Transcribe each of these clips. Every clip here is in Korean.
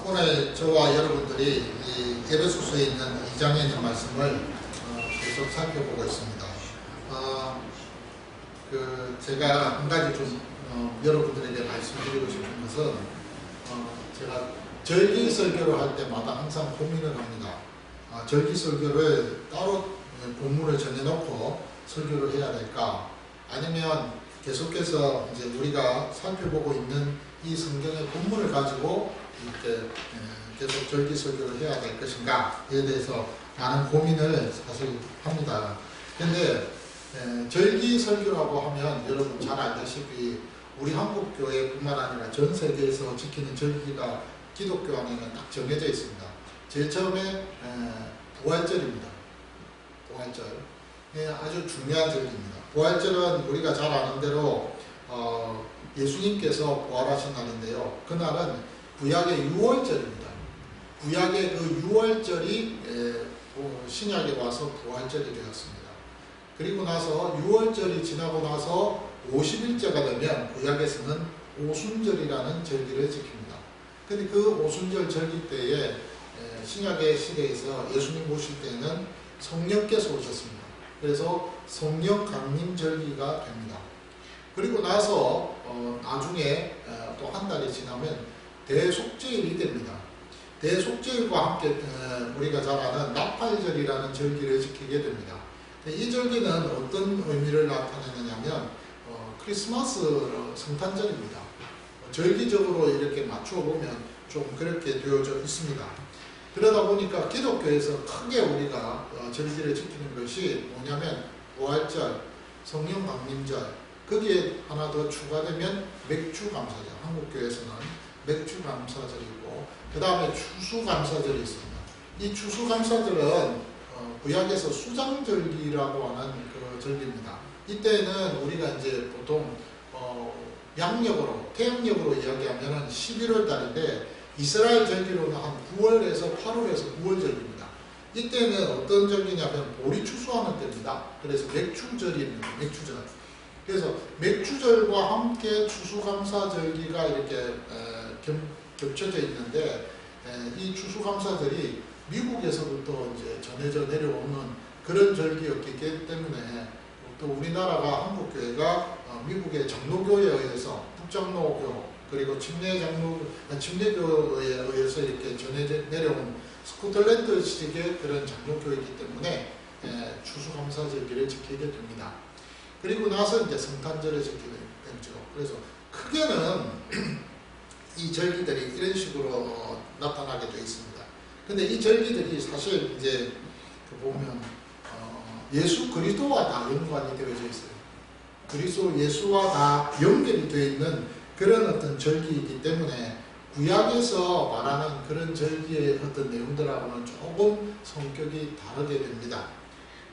오늘 저와 여러분들이 이 에베소서에 있는 2장에 있는 말씀을 계속 살펴보고 있습니다. 제가 한 가지 좀 여러분들에게 말씀드리고 싶은 것은 제가 절기 설교를 할 때마다 항상 고민을 합니다. 절기 설교를 따로 본문을 정해놓고 설교를 해야 될까? 아니면 계속해서 이제 우리가 살펴보고 있는 이 성경의 본문을 가지고 이렇게 계속 절기 설교를 해야 될 것인가에 대해서 많은 고민을 사실 합니다. 근데 절기 설교라고 하면 여러분 잘 알다시피 우리 한국 교회뿐만 아니라 전 세계에서 지키는 절기가 기독교 안에는 딱 정해져 있습니다. 제일 처음에 부활절입니다. 부활절. 아주 중요한 절기입니다. 부활절은 우리가 잘 아는 대로 예수님께서 부활하신 날인데요. 그날은 구약의 유월절입니다. 구약의 그 유월절이 신약에 와서 부활절이 되었습니다. 그리고 나서 유월절이 지나고 나서 50일째가 되면 구약에서는 오순절이라는 절기를 지킵니다. 근데 그 오순절 절기 때에 신약의 시대에서 예수님 오실 때는 성령께서 오셨습니다. 그래서 성령 강림 절기가 됩니다. 그리고 나서 나중에 또 한 달이 지나면 대속죄일이 됩니다. 대속죄일과 함께 우리가 잘 아는 나팔절이라는 절기를 지키게 됩니다. 이 절기는 어떤 의미를 나타내느냐면 크리스마스 성탄절입니다. 절기적으로 이렇게 맞추어 보면 좀 그렇게 되어져 있습니다. 그러다 보니까 기독교에서 크게 우리가 절기를 지키는 것이 뭐냐면 부활절, 성령 강림절, 거기에 하나 더 추가되면 맥주감사절, 한국교회에서는 맥주감사절이고 그 다음에 추수감사절이 있습니다. 이 추수감사절은 구약에서 수장절기라고 하는 그 절기입니다. 이때는 우리가 이제 보통 양력으로, 태양력으로 이야기하면 11월 달인데 이스라엘 절기로는 한 9월에서 8월에서 9월 절기입니다. 이때는 어떤 절기냐면 보리 추수하는 때입니다. 그래서 맥주절입니다. 맥주절. 그래서 맥주절과 함께 추수감사절기가 이렇게 겹쳐져 있는데 이 추수감사절이 미국에서부터 이제 전해져 내려오는 그런 절기였기 때문에 또 우리나라가 한국교회가 미국의 장로교에 의해서 북장로교 그리고 침례교에 의해서 이렇게 전해져 내려온 스코틀랜드식의 그런 장로교이기 때문에 추수감사절기를 지키게 됩니다. 그리고 나서 이제 성탄절을 지키게 되죠. 그래서 크게는 이 절기들이 이런 식으로 나타나게 되어 있습니다. 근데 이 절기들이 사실 이제 보면 예수 그리스도와 다 연관이 되어져 있어요. 그리스도 예수와 다 연결이 되어 있는 그런 어떤 절기이기 때문에 구약에서 말하는 그런 절기의 어떤 내용들하고는 조금 성격이 다르게 됩니다.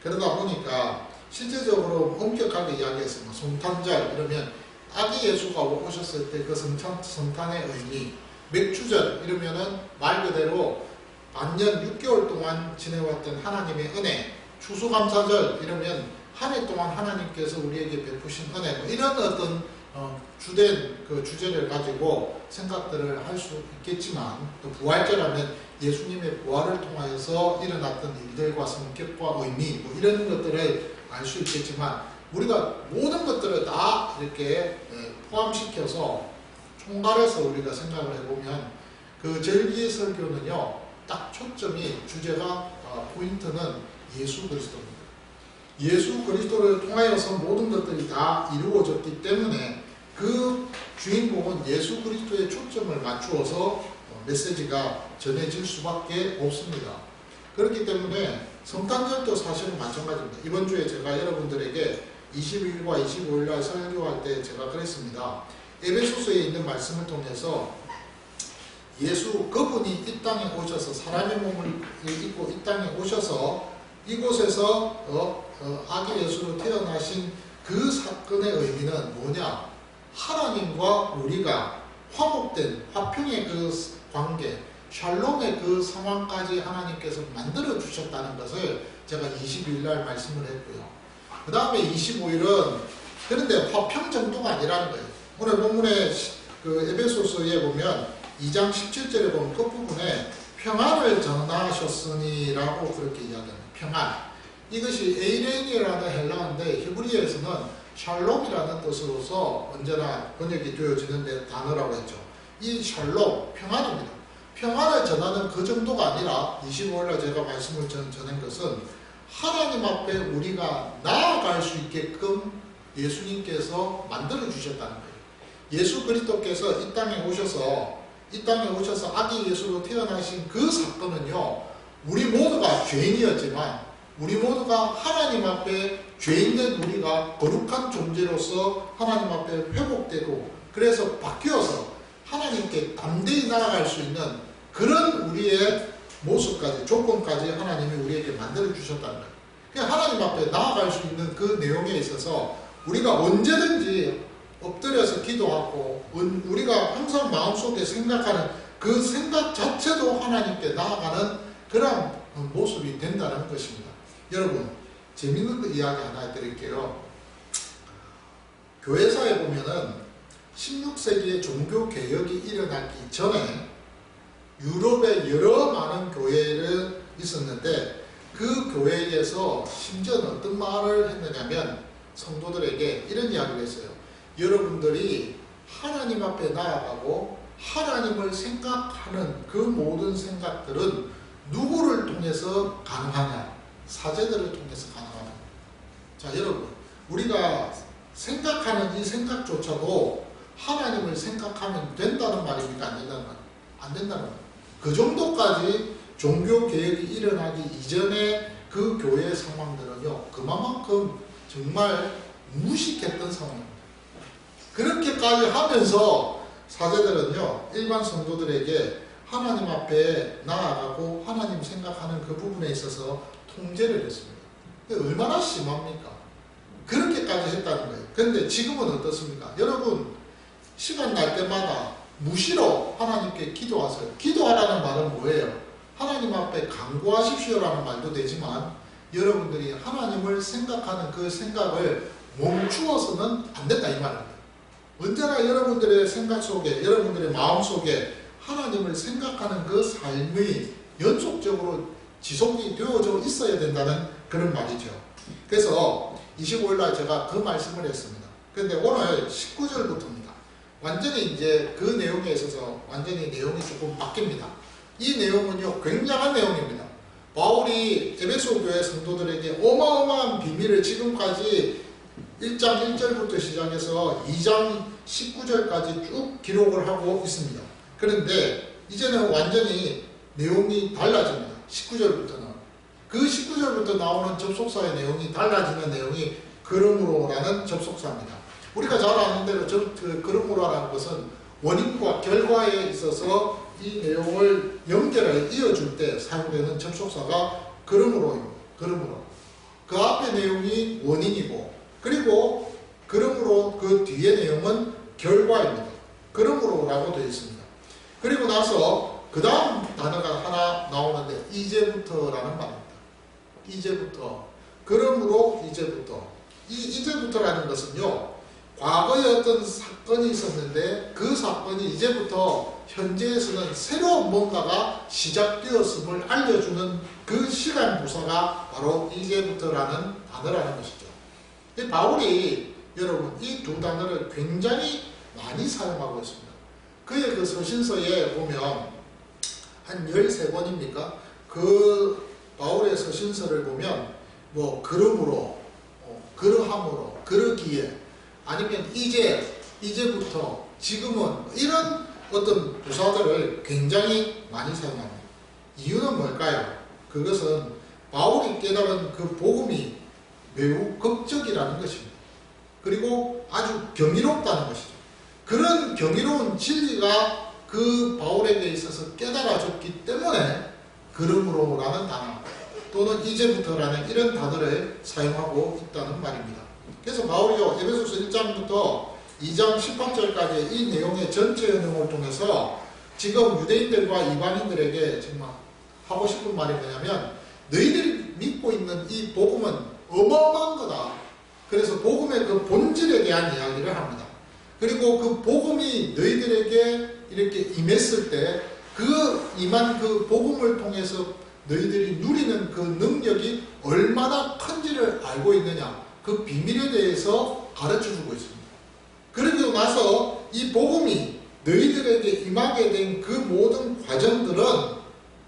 그러다 보니까 실제적으로 엄격하게 이야기해서 성탄절 이러면 아기 예수가 오셨을 때 그 성탄의 의미, 맥주절 이러면은 말 그대로 반년 6개월 동안 지내왔던 하나님의 은혜, 추수감사절 이러면 한 해 동안 하나님께서 우리에게 베푸신 은혜 뭐 이런 어떤 주된 그 주제를 가지고 생각들을 할 수 있겠지만 또 부활절하면 예수님의 부활을 통하여서 일어났던 일들과 성격과 의미 뭐 이런 것들을 알 수 있겠지만 우리가 모든 것들을 다 이렇게 포함시켜서 총괄해서 우리가 생각을 해보면 그 절기의 설교는요 딱 초점이 주제가 포인트는 예수 그리스도입니다. 예수 그리스도를 통하여서 모든 것들이 다 이루어졌기 때문에 그 주인공은 예수 그리스도의 초점을 맞추어서 메시지가 전해질 수밖에 없습니다. 그렇기 때문에 성탄절도 사실은 마찬가지입니다. 이번 주에 제가 여러분들에게 22일과 25일 날 설교할 때 제가 그랬습니다. 에베소서에 있는 말씀을 통해서 예수 그분이 이 땅에 오셔서 사람의 몸을 입고 이 땅에 오셔서 이곳에서 아기 예수로 태어나신 그 사건의 의미는 뭐냐? 하나님과 우리가 화목된 화평의 그 관계, 샬롬의 그 상황까지 하나님께서 만들어 주셨다는 것을 제가 22일 날 말씀을 했고요. 그 다음에 25일은 그런데 화평 정도가 아니라는 거예요. 오늘 본문에 그 에베소서에 보면 2장 17절에 보면 끝부분에 평안을 전하셨으니라고 그렇게 이야기합니다. 평안. 이것이 에이레인이라는 헬라어인데 히브리어에서는 샬롬이라는 뜻으로서 언제나 번역이 되어지는 단어라고 했죠. 이 샬롬, 평안입니다. 평안을 전하는 그 정도가 아니라 25일날 제가 말씀을 전한 것은 하나님 앞에 우리가 나아갈 수 있게끔 예수님께서 만들어 주셨다는 거예요. 예수 그리스도께서 이 땅에 오셔서 아기 예수로 태어나신 그 사건은요, 우리 모두가 죄인이었지만 우리 모두가 하나님 앞에 죄 있는 우리가 거룩한 존재로서 하나님 앞에 회복되고 그래서 바뀌어서 하나님께 담대히 나아갈 수 있는 그런 우리의 모습까지, 조건까지 하나님이 우리에게 만들어 주셨다는 거예요. 그러니까 하나님 앞에 나아갈 수 있는 그 내용에 있어서 우리가 언제든지 엎드려서 기도하고 우리가 항상 마음속에 생각하는 그 생각 자체도 하나님께 나아가는 그런 모습이 된다는 것입니다. 여러분, 재밌는 이야기 하나 해드릴게요. 교회사에 보면은 16세기에 종교개혁이 일어나기 전에 유럽에 여러 많은 교회를 있었는데 그 교회에서 심지어는 어떤 말을 했느냐면 성도들에게 이런 이야기를 했어요. 여러분들이 하나님 앞에 나아가고 하나님을 생각하는 그 모든 생각들은 누구를 통해서 가능하냐? 사제들을 통해서 가능하다. 자, 여러분, 우리가 생각하는 이 생각조차도 하나님을 생각하면 된다는 말입니까? 안 된다는 말? 안 된다는 말. 그 정도까지 종교개혁이 일어나기 이전에 그 교회의 상황들은요, 그만큼 정말 무식했던 상황입니다. 그렇게까지 하면서 사제들은요, 일반 성도들에게 하나님 앞에 나아가고 하나님 생각하는 그 부분에 있어서 통제를 했습니다. 얼마나 심합니까? 그렇게까지 했다는 거예요. 그런데 지금은 어떻습니까? 여러분, 시간 날 때마다 무시로 하나님께 기도하세요. 기도하라는 말은 뭐예요? 하나님 앞에 간구하십시오라는 말도 되지만 여러분들이 하나님을 생각하는 그 생각을 멈추어서는 안 된다 이 말입니다. 언제나 여러분들의 생각 속에, 여러분들의 마음 속에 하나님을 생각하는 그 삶이 연속적으로 지속이 되어져 있어야 된다는 그런 말이죠. 그래서 25일날 제가 그 말씀을 했습니다. 그런데 오늘 19절부터입니다. 완전히 이제 그 내용에 있어서 완전히 내용이 조금 바뀝니다. 이 내용은요, 굉장한 내용입니다. 바울이 에베소 교회 성도들에게 어마어마한 비밀을 지금까지 1장 1절부터 시작해서 2장 19절까지 쭉 기록을 하고 있습니다. 그런데 이제는 완전히 내용이 달라집니다. 19절부터는. 그 19절부터 나오는 접속사의 내용이 달라지는 내용이 그러므로라는 접속사입니다. 우리가 잘 아는 대로 그러므로라는 것은 원인과 결과에 있어서 이 내용을 연결해 이어줄 때 사용되는 접속사가 그러므로입니다. 그러므로. 그 앞의 내용이 원인이고, 그리고 그러므로 그 뒤의 내용은 결과입니다. 그러므로라고 되어 있습니다. 그리고 나서 그 다음 단어가 하나 나오는데 이제부터라는 말입니다. 이제부터. 그러므로 이제부터. 이 이제부터라는 것은요, 과거에 어떤 사건이 있었는데 그 사건이 이제부터 현재에서는 새로운 뭔가가 시작되었음을 알려주는 그 시간 부사가 바로 이제부터라는 단어라는 것이죠. 바울이 여러분 이 두 단어를 굉장히 많이 사용하고 있습니다. 그의 그 서신서에 보면 한 13권입니까? 그 바울의 서신서를 보면 뭐 그러므로, 그러함으로, 그러기에, 아니면 이제부터, 지금은 이런 어떤 부사들을 굉장히 많이 사용합니다. 이유는 뭘까요? 그것은 바울이 깨달은 그 복음이 매우 극적이라는 것입니다. 그리고 아주 경이롭다는 것이죠. 그런 경이로운 진리가 그 바울에게 있어서 깨달아졌기 때문에 그러므로라는 단어 또는 이제부터라는 이런 단어를 사용하고 있다는 말입니다. 그래서 바울이요, 에베소서 1장부터 2장 18절까지 이 내용의 전체 내용을 통해서 지금 유대인들과 이방인들에게 정말 하고 싶은 말이 뭐냐면, 너희들이 믿고 있는 이 복음은 어마어마한 거다. 그래서 복음의 그 본질에 대한 이야기를 합니다. 그리고 그 복음이 너희들에게 이렇게 임했을 때 그 임한 그 복음을 통해서 너희들이 누리는 그 능력이 얼마나 큰지를 알고 있느냐, 그 비밀에 대해서 가르쳐주고 있습니다. 그러고 나서 이 복음이 너희들에게 임하게 된 그 모든 과정들은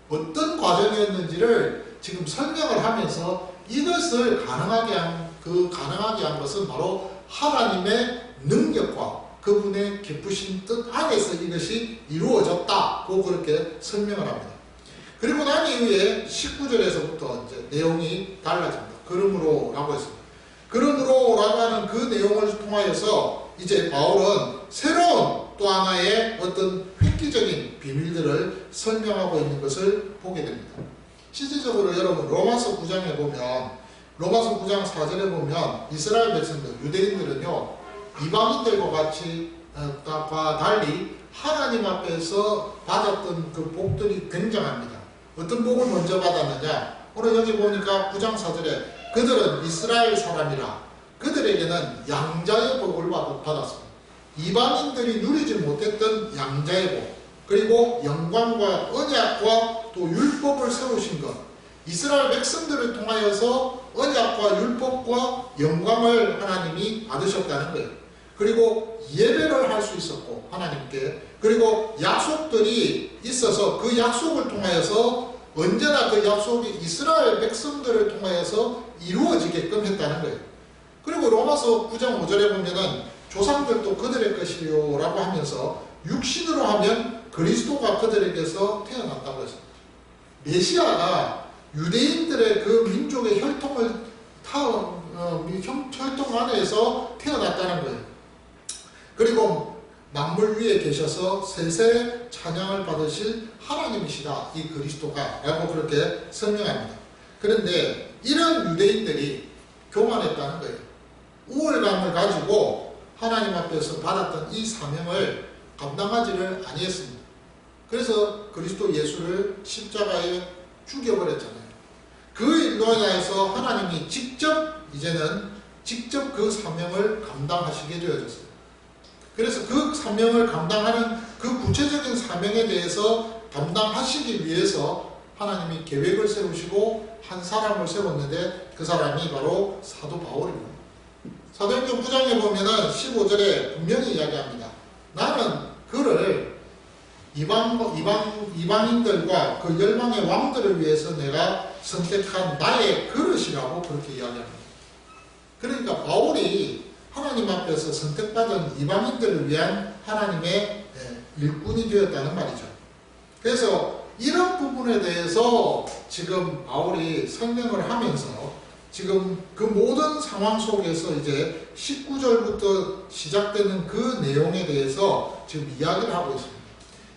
어떤 과정이었는지를 지금 설명을 하면서 이것을 가능하게 한 것은 바로 하나님의 능력과 그분의 기쁘신 뜻 안에서 이것이 이루어졌다고 그렇게 설명을 합니다. 그리고 난 이후에 19절에서부터 이제 내용이 달라집니다. 그러므로 라고 했습니다. 그러므로 라고 하는 그 내용을 통하여서 이제 바울은 새로운 또 하나의 어떤 획기적인 비밀들을 설명하고 있는 것을 보게 됩니다. 실질적으로 여러분 로마서 9장에 보면, 로마서 9장 4절에 보면 이스라엘 백성들, 유대인들은요 이방인들과 같이 과 달리 하나님 앞에서 받았던 그 복들이 굉장합니다. 어떤 복을 먼저 받았느냐? 오늘 여기 보니까 9장 4절에 그들은 이스라엘 사람이라 그들에게는 양자의 복을 받았습니다. 이방인들이 누리지 못했던 양자의 복, 그리고 영광과 언약과 또 율법을 세우신 것, 이스라엘 백성들을 통하여서 언약과 율법과 영광을 하나님이 받으셨다는 거예요. 그리고 예배를 할 수 있었고 하나님께, 그리고 약속들이 있어서 그 약속을 통하여서 언제나 그 약속이 이스라엘 백성들을 통하여서 이루어지게끔 했다는 거예요. 그리고 로마서 9장 5절에 보면은 조상들도 그들의 것이요 라고 하면서 육신으로 하면 그리스도가 그들에게서 태어났다고 했습니다. 메시아가 유대인들의 그 민족의 혈통 안에서 태어났다는 거예요. 그리고 만물 위에 계셔서 세세 찬양을 받으실 하나님이시다, 이 그리스도가 라고 그렇게 설명합니다. 그런데 이런 유대인들이 교만했다는 거예요. 우월감을 가지고 하나님 앞에서 받았던 이 사명을 감당하지를 아니했습니다. 그래서 그리스도 예수를 십자가에 죽여버렸잖아요. 그 일로 인해서 하나님이 이제는 직접 그 사명을 감당하시게 되어졌어요. 그래서 그 사명을 감당하는 그 구체적인 사명에 대해서 감당하시기 위해서 하나님이 계획을 세우시고 한 사람을 세웠는데 그 사람이 바로 사도 바울입니다. 사도행전 9장에 보면은 15절에 분명히 이야기합니다. 나는 그를 이방인들과 그 열방의 왕들을 위해서 내가 선택한 나의 그릇이라고 그렇게 이야기합니다. 그러니까 바울이 하나님 앞에서 선택받은 이방인들을 위한 하나님의 일꾼이 되었다는 말이죠. 그래서 이런 부분에 대해서 지금 바울이 설명을 하면서 지금 그 모든 상황 속에서 이제 19절부터 시작되는 그 내용에 대해서 지금 이야기를 하고 있습니다.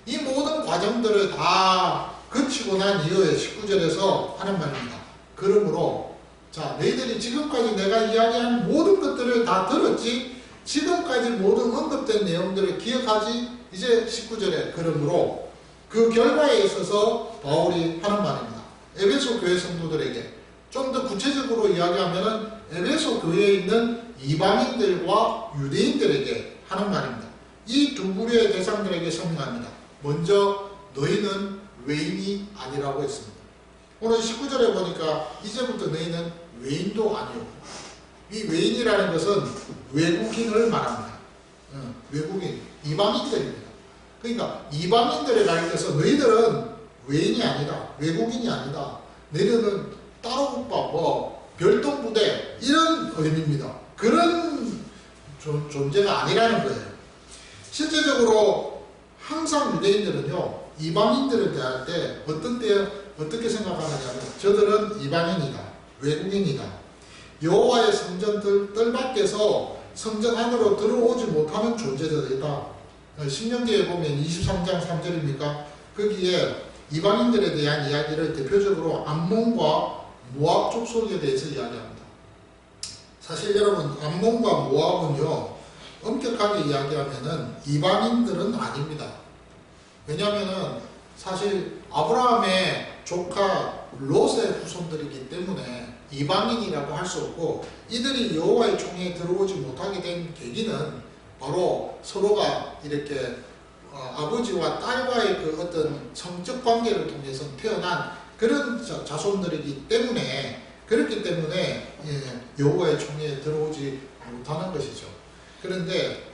이 모든 과정들을 다 거치고 난 이후에 19절에서 하는 말입니다. 그러므로 자, 너희들이 지금까지 내가 이야기한 모든 것들을 다 들었지? 지금까지 모든 언급된 내용들을 기억하지? 이제 19절에 그러므로 그 결과에 있어서 바울이 하는 말입니다. 에베소 교회 성도들에게 좀 더 구체적으로 이야기하면은 에베소 교회에 있는 이방인들과 유대인들에게 하는 말입니다. 이 두 부류의 대상들에게 설명합니다. 먼저 너희는 외인이 아니라고 했습니다. 오늘 19절에 보니까 이제부터 너희는 외인도 아니오. 이 외인이라는 것은 외국인을 말합니다. 외국인, 이방인들입니다. 그러니까 이방인들에 가르쳐서 너희들은 외인이 아니다, 외국인이 아니다, 너희들은 따로 국밥, 별도부대 이런 의미입니다. 그런 존재가 아니라는 거예요. 실제적으로 항상 유대인들은요 이방인들을 대할 때 어떻게 생각하느냐면 저들은 이방인이다, 외국인이다, 여호와의 성전 뜰 밖에서 성전 안으로 들어오지 못하는 존재들이다. 신명기에 보면 23장 3절입니까? 거기에 이방인들에 대한 이야기를 대표적으로 암몬과 모압 족속에 대해서 이야기합니다. 사실 여러분 암몬과 모압은요 엄격하게 이야기하면은 이방인들은 아닙니다. 왜냐하면은 사실 아브라함의 조카 롯의 후손들이기 때문에 이방인이라고 할 수 없고, 이들이 여호와의 총회에 들어오지 못하게 된 계기는 바로 서로가 이렇게 아버지와 딸과의 그 어떤 성적 관계를 통해서 태어난 그런 자손들이기 때문에, 그렇기 때문에 여호와의 총회에 들어오지 못하는 것이죠. 그런데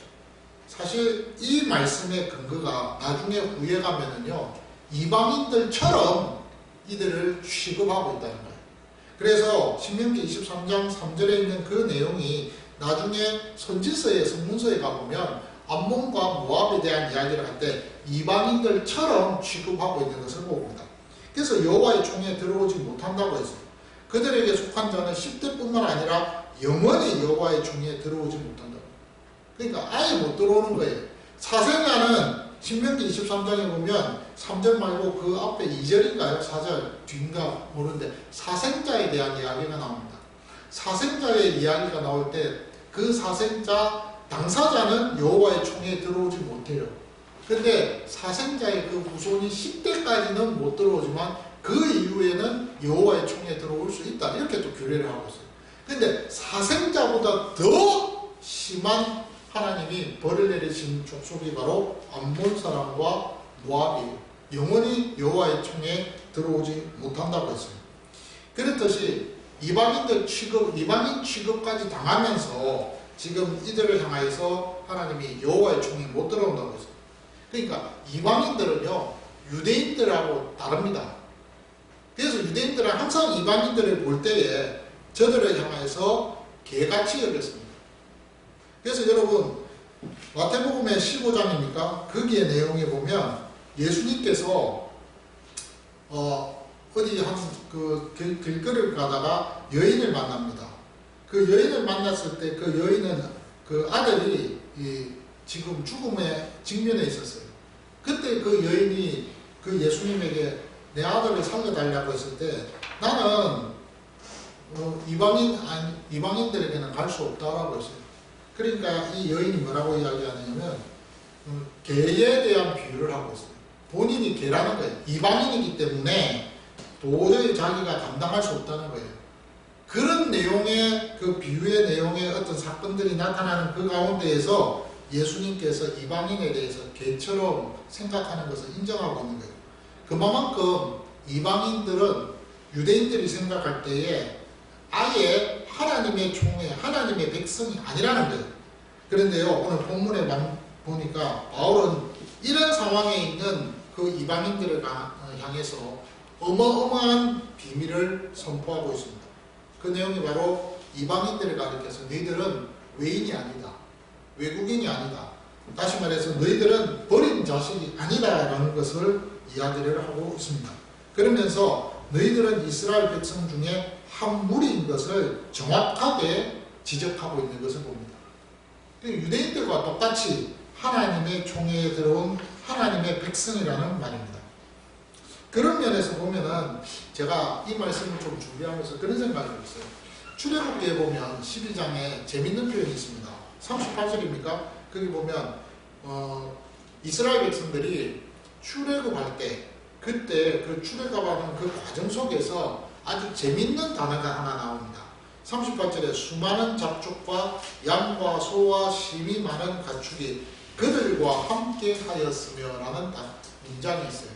사실 이 말씀의 근거가 나중에 후에 가면은요, 이방인들처럼 이들을 취급하고 있다는 거예요. 그래서 신명기 23장 3절에 있는 그 내용이 나중에 선지서에, 성문서에 가보면 암몬과 모압에 대한 이야기를 할 때 이방인들처럼 취급하고 있는 것을 봅니다. 그래서 여호와의 총회에 들어오지 못한다고 했어요. 그들에게 속한 자는 10대뿐만 아니라 영원히 여호와의 총회에 들어오지 못한다. 그러니까 아예 못 들어오는 거예요. 사생자는 신명기 23장에 보면 3절 말고 그 앞에 2절인가요? 4절 뒤인가 모르는데 사생자에 대한 이야기가 나옵니다. 사생자의 이야기가 나올 때 그 사생자 당사자는 여호와의 총회에 들어오지 못해요. 근데 사생자의 그 후손이 10대까지는 못 들어오지만 그 이후에는 여호와의 총회에 들어올 수 있다. 이렇게 또 규례를 하고 있어요. 근데 사생자보다 더 심한 하나님이 벌을 내리신 족속이 바로 암몬 사람과 모압이에요. 영원히 여호와의 총회에 들어오지 못한다고 했어요. 그렇듯이 이방인 취급까지 당하면서 지금 이들을 향하여서 하나님이 여호와의 총회에 못 들어온다고 했어요. 그러니까 이방인들은요, 유대인들하고 다릅니다. 그래서 유대인들은 항상 이방인들을 볼 때에 저들을 향하여서 개같이 여겼습니다. 그래서 여러분, 마태복음의 15장입니까? 거기에 내용에 보면 예수님께서 어디 그 길거리를 가다가 여인을 만납니다. 그 여인을 만났을 때 그 여인은 그 아들이 지금 죽음에 직면해 있었어요. 그때 그 여인이 그 예수님에게 내 아들을 살려달라고 했을 때 나는 이방인들에게는 갈 수 없다라고 했어요. 그러니까 이 여인이 뭐라고 이야기하냐면 개에 대한 비유를 하고 있어요. 본인이 개라는 거예요. 이방인이기 때문에 도저히 자기가 감당할 수 없다는 거예요. 그런 내용의 그 비유의 내용의 어떤 사건들이 나타나는 그 가운데에서 예수님께서 이방인에 대해서 개처럼 생각하는 것을 인정하고 있는 거예요. 그만큼 이방인들은 유대인들이 생각할 때에 아예 하나님의 종의 하나님의 백성이 아니라는 거예요. 그런데요, 오늘 본문에 보니까 바울은 이런 상황에 있는 그 이방인들을 향해서 어마어마한 비밀을 선포하고 있습니다. 그 내용이 바로 이방인들을 가리켜서 너희들은 외인이 아니다, 외국인이 아니다, 다시 말해서 너희들은 버린 자식이 아니다라는 것을 이야기를 하고 있습니다. 그러면서 너희들은 이스라엘 백성 중에 한 무리인 것을 정확하게 지적하고 있는 것을 봅니다. 유대인들과 똑같이 하나님의 총회에 들어온 하나님의 백성이라는 말입니다. 그런 면에서 보면은 제가 이 말씀을 좀 준비하면서 그런 생각을 했어요. 출애굽기에 보면 12장에 재밌는 표현이 있습니다. 38절입니까? 거기 보면 이스라엘 백성들이 출애굽할 때 그때 그 출애굽하는 그 과정 속에서 아주 재밌는 단어가 하나 나옵니다. 38절에 수많은 잡족과 양과 소와 심이 많은 가축이 그들과 함께 하였으며 라는 문장이 있어요.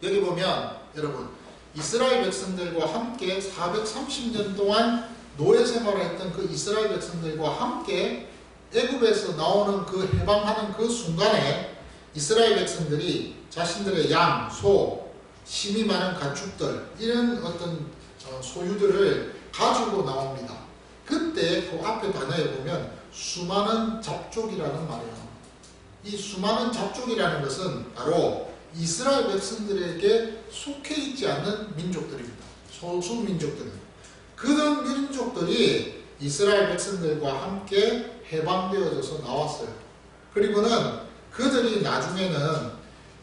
여기 보면 여러분, 이스라엘 백성들과 함께 430년 동안 노예 생활을 했던 그 이스라엘 백성들과 함께 애굽에서 나오는 그 해방하는 그 순간에 이스라엘 백성들이 자신들의 양, 소, 심이 많은 가축들 이런 어떤 소유들을 가지고 나옵니다. 그때 그 앞에 단어에 보면 수많은 잡족이라는 말이에요. 이 수많은 잡족이라는 것은 바로 이스라엘 백성들에게 속해 있지 않는 민족들입니다. 소수 민족들입니다. 그런 민족들이 이스라엘 백성들과 함께 해방되어져서 나왔어요. 그리고는 그들이 나중에는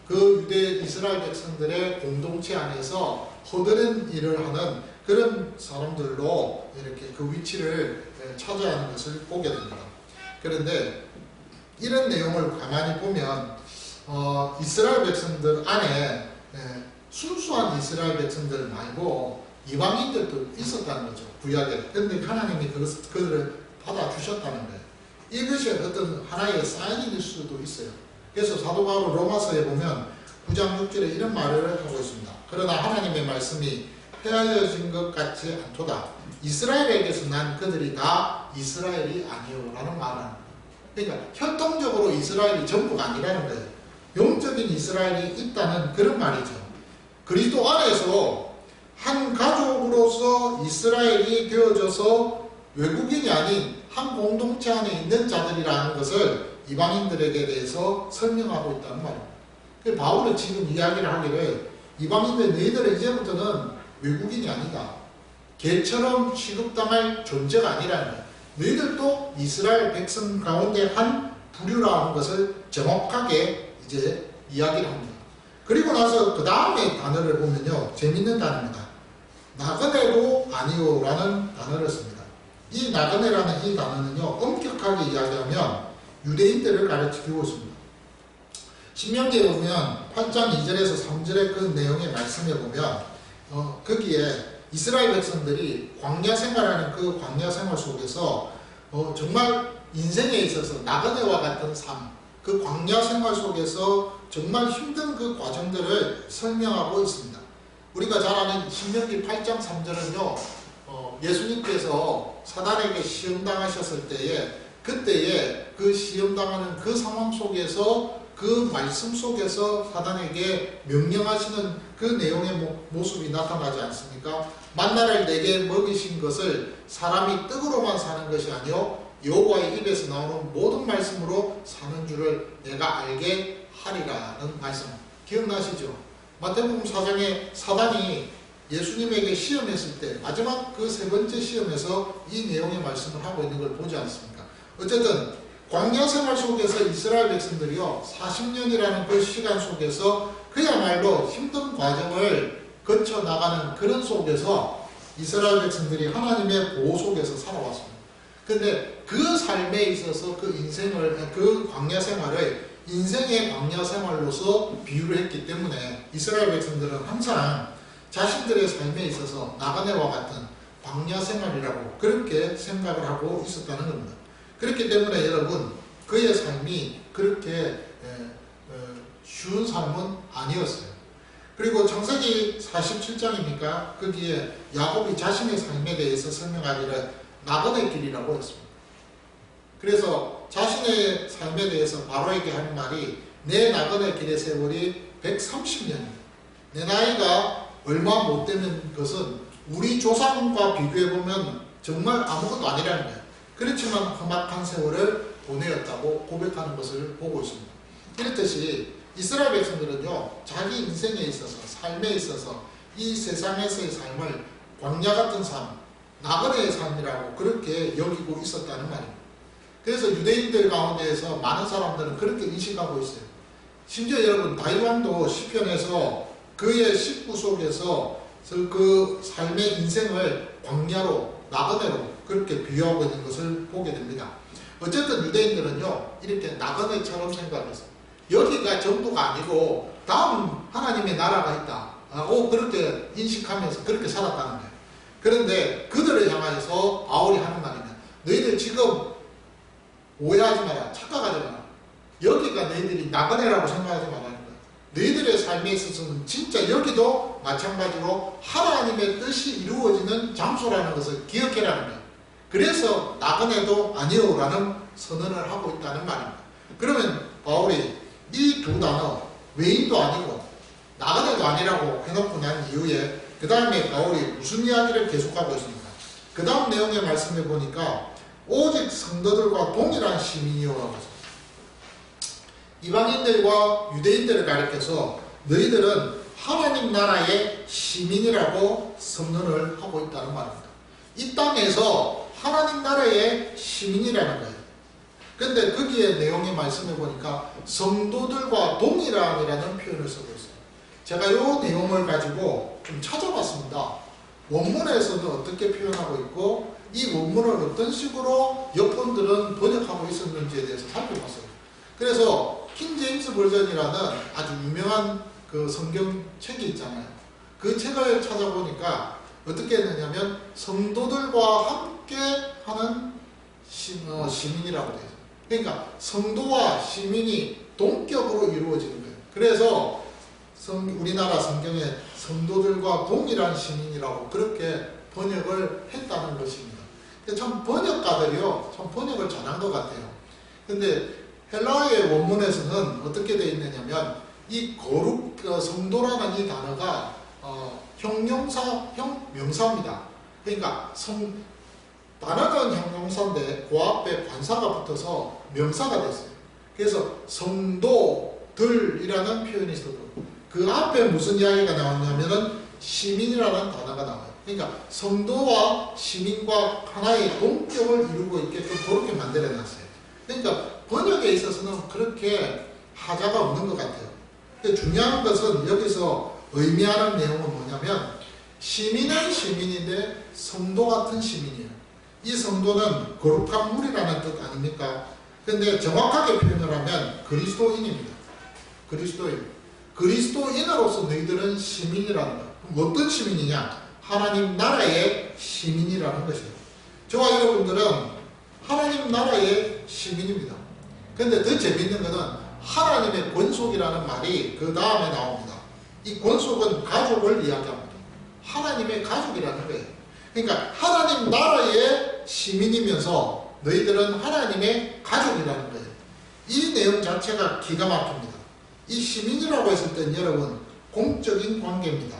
그 유대 이스라엘 백성들의 공동체 안에서 허드렛 일을 하는 그런 사람들로 이렇게 그 위치를 차지하는 것을 보게 됩니다. 그런데 이런 내용을 가만히 보면 이스라엘 백성들 안에 순수한 이스라엘 백성들 말고 이방인들도 있었다는 거죠. 구약에. 그런데 하나님이 그들을 받아주셨다는 거예요. 이것이 어떤 하나의 사인일 수도 있어요. 그래서 사도 바울 로마서에 보면 9장 6절에 이런 말을 하고 있습니다. 그러나 하나님의 말씀이 헤아려진 것 같지 않도다. 이스라엘에게서 난 그들이 다 이스라엘이 아니요 라는 말은, 그러니까 혈통적으로 이스라엘이 전부가 아니라는 거예요. 영적인 이스라엘이 있다는 그런 말이죠. 그리스도 안에서 한 가족으로서 이스라엘이 되어져서 외국인이 아닌 한 공동체 안에 있는 자들이라는 것을 이방인들에게 대해서 설명하고 있다는 말입니다. 바울은 지금 이야기를 하기를 이방인들 너희들은 이제부터는 외국인이 아니다. 개처럼 취급당할 존재가 아니라는 거예요. 너희들도 이스라엘 백성 가운데 한 부류라는 것을 정확하게 이제 이야기를 합니다. 그리고 나서 그 다음에 단어를 보면요. 재밌는 단어입니다. 나그네도 아니오라는 단어를 씁니다. 이 나그네라는 이 단어는요. 엄격하게 이야기하면 유대인들을 가르치고 있습니다. 신명기에 보면 8장 2절에서 3절의 그 내용의 말씀에 보면 거기에 이스라엘 백성들이 광야 생활하는 그 광야 생활 속에서 정말 인생에 있어서 나그네와 같은 삶, 그 광야 생활 속에서 정말 힘든 그 과정들을 설명하고 있습니다. 우리가 잘 아는 신명기 8장 3절은요, 예수님께서 사단에게 시험당하셨을 때에 그때에 그 시험당하는 그 상황 속에서 그 말씀 속에서 사단에게 명령하시는 그 내용의 모습이 나타나지 않습니까? 만나를 내게 먹이신 것을 사람이 떡으로만 사는 것이 아니요 여호와의 입에서 나오는 모든 말씀으로 사는 줄을 내가 알게 하리라는 말씀 기억나시죠? 마태복음 4장에 사단이 예수님에게 시험했을 때 마지막 그 세 번째 시험에서 이 내용의 말씀을 하고 있는 걸 보지 않습니까? 어쨌든 광야 생활 속에서 이스라엘 백성들이요 40년이라는 그 시간 속에서 그야말로 힘든 과정을 거쳐 나가는 그런 속에서 이스라엘 백성들이 하나님의 보호 속에서 살아왔습니다. 근데 그 삶에 있어서 그 인생을 그 광야 생활을 인생의 광야 생활로서 비유를 했기 때문에 이스라엘 백성들은 항상 자신들의 삶에 있어서 나그네와 같은 광야 생활이라고 그렇게 생각을 하고 있었다는 겁니다. 그렇기 때문에 여러분 그의 삶이 그렇게 쉬운 삶은 아니었어요. 그리고 창세기 47장이니까 거기에 야곱이 자신의 삶에 대해서 설명하기를 나그네 길이라고 했습니다. 그래서 자신의 삶에 대해서 바로에게 하는 말이 내 나그네 길의 세월이 130년입니다. 내 나이가 얼마 못 되는 것은 우리 조상과 비교해보면 정말 아무것도 아니라는 거예요. 그렇지만 험악한 세월을 보내었다고 고백하는 것을 보고 있습니다. 이렇듯이 이스라엘 백성들은요 자기 인생에 있어서 삶에 있어서 이 세상에서의 삶을 광야 같은 삶, 나그네의 삶이라고 그렇게 여기고 있었다는 말입니다. 그래서 유대인들 가운데에서 많은 사람들은 그렇게 인식하고 있어요. 심지어 여러분 다윗 왕도 시편에서 그의 식구 속에서 그 삶의 인생을 광야로 나그네로 그렇게 비유하고 있는 것을 보게 됩니다. 어쨌든 유대인들은요 이렇게 나그네처럼 생각했어요. 여기가 전부가 아니고 다음 하나님의 나라가 있다고 그렇게 인식하면서 그렇게 살았다는 거예요. 그런데 그들을 향해서 바울이 하는 말이면 너희들 지금 오해하지 마라. 착각하지 마라. 여기가 너희들이 나그네라고 생각하지 말라는 거예요. 너희들의 삶에 있어서는 진짜 여기도 마찬가지로 하나님의 뜻이 이루어지는 장소라는 것을 기억해라는 거예요. 그래서 나그네도 아니오라는 선언을 하고 있다는 말입니다. 그러면 바울이 이 두 단어 외인도 아니고 나그네도 아니라고 해놓고 난 이후에 그 다음에 바울이 무슨 이야기를 계속하고 있습니까? 그 다음 내용의 말씀해 보니까 오직 성도들과 동일한 시민이요라고 했습니다. 이방인들과 유대인들을 가리켜서 너희들은 하나님 나라의 시민이라고 선언을 하고 있다는 말입니다. 이 땅에서 하나님 나라의 시민이라는 거예요. 근데 거기에 내용의 말씀해 보니까 성도들과 동일한이라는 표현을 쓰고 있어요. 제가 이 내용을 가지고 좀 찾아봤습니다. 원문에서는 어떻게 표현하고 있고 이 원문을 어떤 식으로 여권들은 번역하고 있었는지에 대해서 살펴봤어요. 그래서 킹제임스 버전이라는 아주 유명한 그 성경책이 있잖아요. 그 책을 찾아보니까 어떻게 했느냐면 성도들과 함께 하는 시민이라고 되어 있어요. 그러니까 성도와 시민이 동격으로 이루어지는 거예요. 그래서 우리나라 성경에 성도들과 동일한 시민이라고 그렇게 번역을 했다는 것입니다. 참 번역가들이요, 참 번역을 잘한 것 같아요. 근데 헬라어의 원문에서는 어떻게 되어 있느냐면 이 거룩 성도라는 이 단어가 형용사형 명사입니다. 그러니까 단어는 형용사인데 그 앞에 관사가 붙어서 명사가 됐어요. 그래서 성도들이라는 표현이 있어도 그 앞에 무슨 이야기가 나왔냐면은 시민이라는 단어가 나와요. 그러니까 성도와 시민과 하나의 동격을 이루고 있게끔 그렇게 만들어 놨어요. 그러니까 번역에 있어서는 그렇게 하자가 없는 것 같아요. 근데 중요한 것은 여기서 의미하는 내용은 뭐냐면 시민은 시민인데 성도 같은 시민이에요. 이 성도는 거룩한 물이라는 뜻 아닙니까? 근데 정확하게 표현을 하면 그리스도인입니다. 그리스도인으로서 너희들은 시민이라는 거예요. 그럼 어떤 시민이냐? 하나님 나라의 시민이라는 것이에요. 저와 여러분들은 하나님 나라의 시민입니다. 근데 더 재미있는 것은 하나님의 권속이라는 말이 그 다음에 나옵니다. 이 권속은 가족을 이야기합니다. 하나님의 가족이라는 거예요. 그러니까 하나님 나라의 시민이면서 너희들은 하나님의 가족이라는 거예요. 이 내용 자체가 기가 막힙니다. 이 시민이라고 했을 땐 여러분 공적인 관계입니다.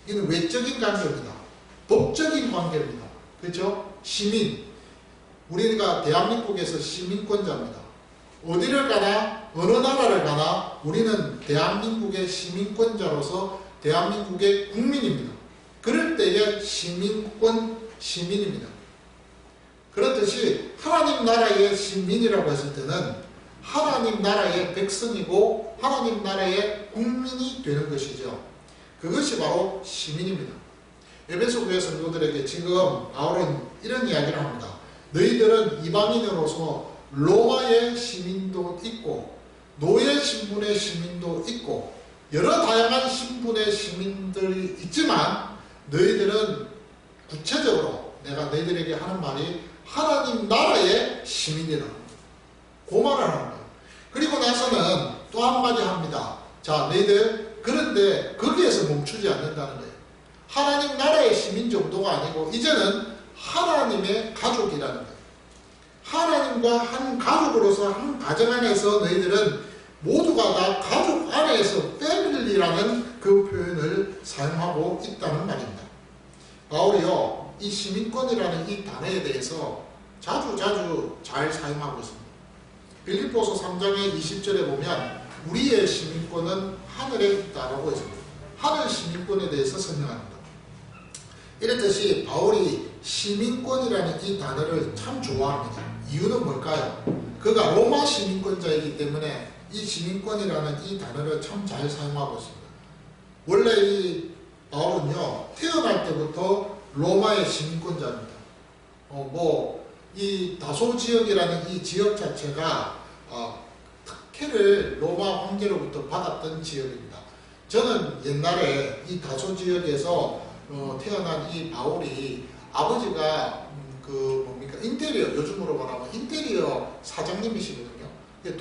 이는 외적인 관계입니다. 법적인 관계입니다. 그렇죠? 시민. 우리가 대한민국에서 시민권자입니다. 어디를 가나 어느 나라를 가나 우리는 대한민국의 시민권자로서 대한민국의 국민입니다. 그럴 때에 시민입니다. 그렇듯이 하나님 나라의 시민이라고 했을 때는 하나님 나라의 백성이고 하나님 나라의 국민이 되는 것이죠. 그것이 바로 시민입니다. 에베소 교회 성도들에게 지금 바울은 이런 이야기를 합니다. 너희들은 이방인으로서 로마의 시민도 있고 노예 신분의 시민도 있고 여러 다양한 신분의 시민들이 있지만 너희들은 구체적으로 내가 너희들에게 하는 말이 하나님 나라의 시민이라는 거예요. 그 말을 하는 거예요. 그리고 나서는 또 한마디 합니다. 자, 너희들 그런데 거기에서 멈추지 않는다는 거예요. 하나님 나라의 시민 정도가 아니고 이제는 하나님의 가족이라는 거예요. 하나님과 한 가족으로서 한 가정 안에서 너희들은 모두가 다 가족 안에서 패밀리라는 그 표현을 사용하고 있다는 말입니다. 바울이요, 이 시민권이라는 이 단어에 대해서 자주 잘 사용하고 있습니다. 빌립보서 3장의 20절에 보면 우리의 시민권은 하늘에 있다라고 했습니다. 하늘 시민권에 대해서 설명합니다. 이랬듯이 바울이 시민권이라는 이 단어를 참 좋아합니다. 이유는 뭘까요? 그가 로마 시민권자이기 때문에 이 시민권이라는 이 단어를 참 잘 사용하고 있습니다. 원래 이 바울은요, 태어날 때부터 로마의 시민권자입니다. 이 다소 지역이라는 이 지역 자체가 특혜를 로마 황제로부터 받았던 지역입니다. 저는 옛날에 이 다소 지역에서 태어난 이 바울이 아버지가 인테리어, 요즘으로 말하면 인테리어 사장님이시거든요.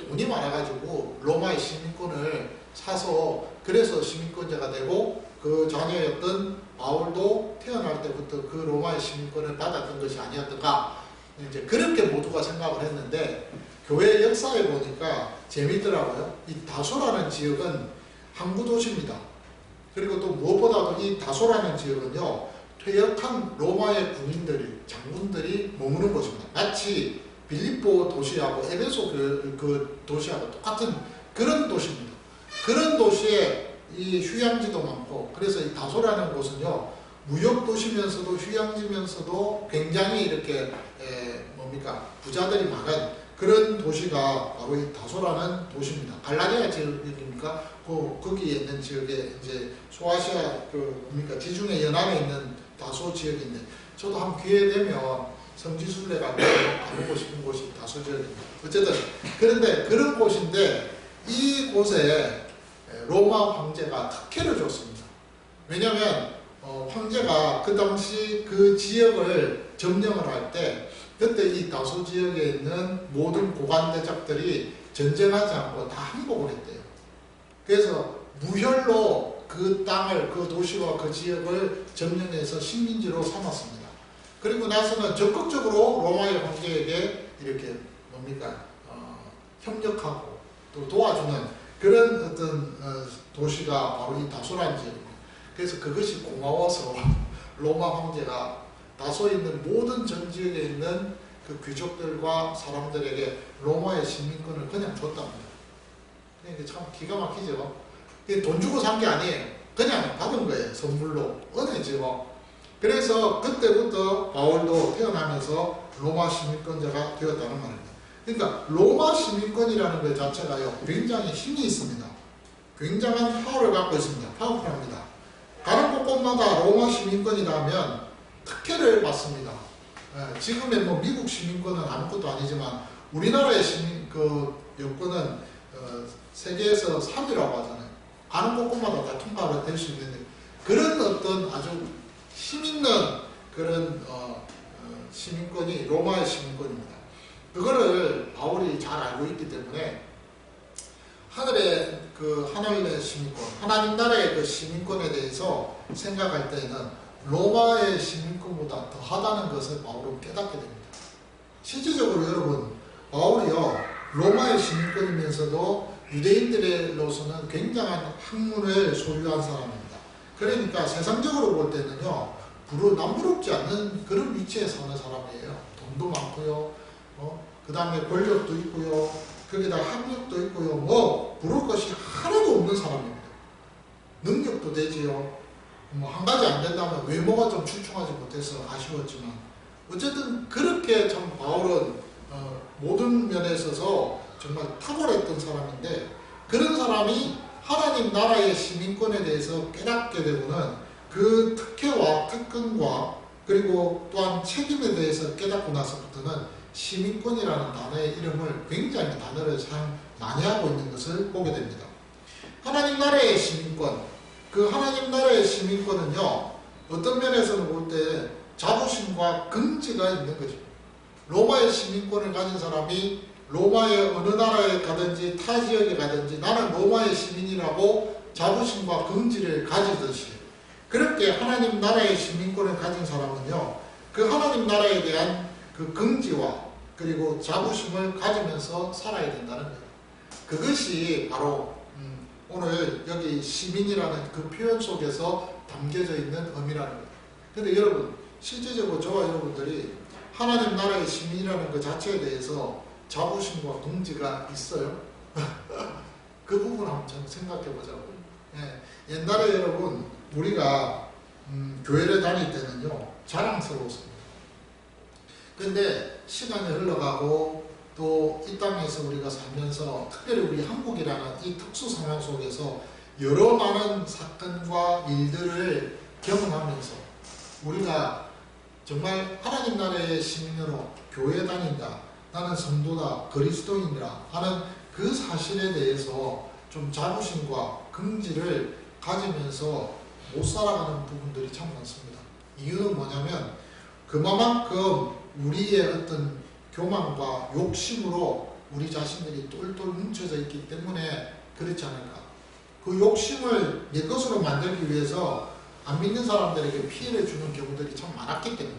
돈이 많아가지고 로마의 시민권을 사서 그래서 시민권자가 되고 그 자녀였던 바울도 태어날 때부터 그 로마의 시민권을 받았던 것이 아니었던가, 이제 그렇게 모두가 생각을 했는데 교회 역사에 보니까 재밌더라고요. 이 다소라는 지역은 항구 도시입니다. 그리고 또 무엇보다도 이 다소라는 지역은요, 퇴역한 로마의 군인들이, 장군들이 머무는 곳입니다. 마치 빌립보 도시하고 에베소 그 도시하고 똑같은 그런 도시입니다. 그런 도시에 이 휴양지도 많고, 그래서 이 다소라는 곳은요, 무역 도시면서도 휴양지면서도 굉장히 이렇게 부자들이 많은 그런 도시가 바로 이 다소라는 도시입니다. 갈라디아 지역입니까? 거기에 있는 지역에 이제 소아시아 지중해 연안에 있는 다소 지역인데, 저도 한 기회 되면 성지순례가 가보고 싶은 곳이 다소 지역입니다. 어쨌든 그런데 그런 곳인데 이 곳에 로마 황제가 특혜를 줬습니다. 왜냐하면 황제가 그 당시 그 지역을 점령을 할 때 그때 이 다소 지역에 있는 모든 고관대작들이 전쟁하지 않고 다 항복을 했대요. 그래서 무혈로 그 땅을, 그 도시와 그 지역을 점령해서 식민지로 삼았습니다. 그리고 나서는 적극적으로 로마의 황제에게 이렇게 뭡니까 협력하고 또 도와주는 그런 어떤 도시가 바로 이 다소라는 지역입니다. 그래서 그것이 고마워서 로마 황제가 다소에 있는 모든 전 지역에 있는 그 귀족들과 사람들에게 로마의 시민권을 그냥 줬답니다. 이게 참 기가 막히죠. 돈 주고 산 게 아니에요. 그냥 받은 거예요. 선물로. 은혜죠. 그래서 그때부터 바울도 태어나면서 로마 시민권자가 되었다는 말입니다. 그러니까 로마 시민권이라는 것 자체가요, 굉장히 힘이 있습니다. 굉장한 파워를 갖고 있습니다. 파워풀합니다. 가는 곳곳마다 로마 시민권이다 하면 특혜를 받습니다. 지금의 뭐 미국 시민권은 아무것도 아니지만 우리나라의 시민 그 여권은 세계에서 3위라고 하잖아요. 가는 곳곳마다 다 통과가 될 수 있는데 그런 어떤 아주 힘있는 그런 시민권이 로마의 시민권입니다. 그거를 바울이 잘 알고 있기 때문에 하늘의 그 하늘의 시민권, 하나님 나라의 그 시민권에 대해서 생각할 때는 로마의 시민권보다 더하다는 것을 바울은 깨닫게 됩니다. 실질적으로 여러분, 바울이요 로마의 시민권이면서도 유대인들로서는 굉장한 학문을 소유한 사람입니다. 그러니까 세상적으로 볼 때는요 남부럽지 않는 그런 위치에 사는 사람이에요. 돈도 많고요, 그 다음에 권력도 있고요, 거기다 학력도 있고요, 뭐 부를 것이 하나도 없는 사람입니다. 능력도 되지요. 뭐 한 가지 안 된다면 외모가 좀 출중하지 못해서 아쉬웠지만 어쨌든 그렇게 참 바울은 모든 면에 있어서 정말 탁월했던 사람인데, 그런 사람이 하나님 나라의 시민권에 대해서 깨닫게 되고는 그 특혜와 특권과 그리고 또한 책임에 대해서 깨닫고 나서부터는 시민권이라는 단어의 이름을 굉장히 단어를 사용 많이 하고 있는 것을 보게 됩니다. 하나님 나라의 시민권, 그 하나님 나라의 시민권은요 어떤 면에서는 볼 때 자부심과 긍지가 있는 거죠. 로마의 시민권을 가진 사람이 로마의 어느 나라에 가든지 타 지역에 가든지 나는 로마의 시민이라고 자부심과 긍지를 가지듯이, 그렇게 하나님 나라의 시민권을 가진 사람은요 그 하나님 나라에 대한 그 긍지와 그리고 자부심을 가지면서 살아야 된다는 거예요. 그것이 바로 오늘 여기 시민이라는 그 표현 속에서 담겨져 있는 의미라는 거예요. 근데 여러분, 실제적으로 저와 여러분들이 하나님 나라의 시민이라는 그 자체에 대해서 자부심과 긍지가 있어요? 그 부분 한번 좀 생각해 보자고요. 예, 옛날에 여러분 우리가 교회를 다닐 때는요 자랑스러웠습니다. 근데 시간이 흘러가고 또 이 땅에서 우리가 살면서 특별히 우리 한국이라는 이 특수 상황 속에서 여러 많은 사건과 일들을 경험하면서 우리가 정말 하나님 나라의 시민으로 교회에 다닌다, 나는 성도다, 그리스도인이라 하는 그 사실에 대해서 좀 자부심과 긍지를 가지면서 못 살아가는 부분들이 참 많습니다. 이유는 뭐냐면 그만큼 우리의 어떤 교만과 욕심으로 우리 자신들이 똘똘 뭉쳐져 있기 때문에 그렇지 않을까. 그 욕심을 내 것으로 만들기 위해서 안 믿는 사람들에게 피해를 주는 경우들이 참 많았기 때문에,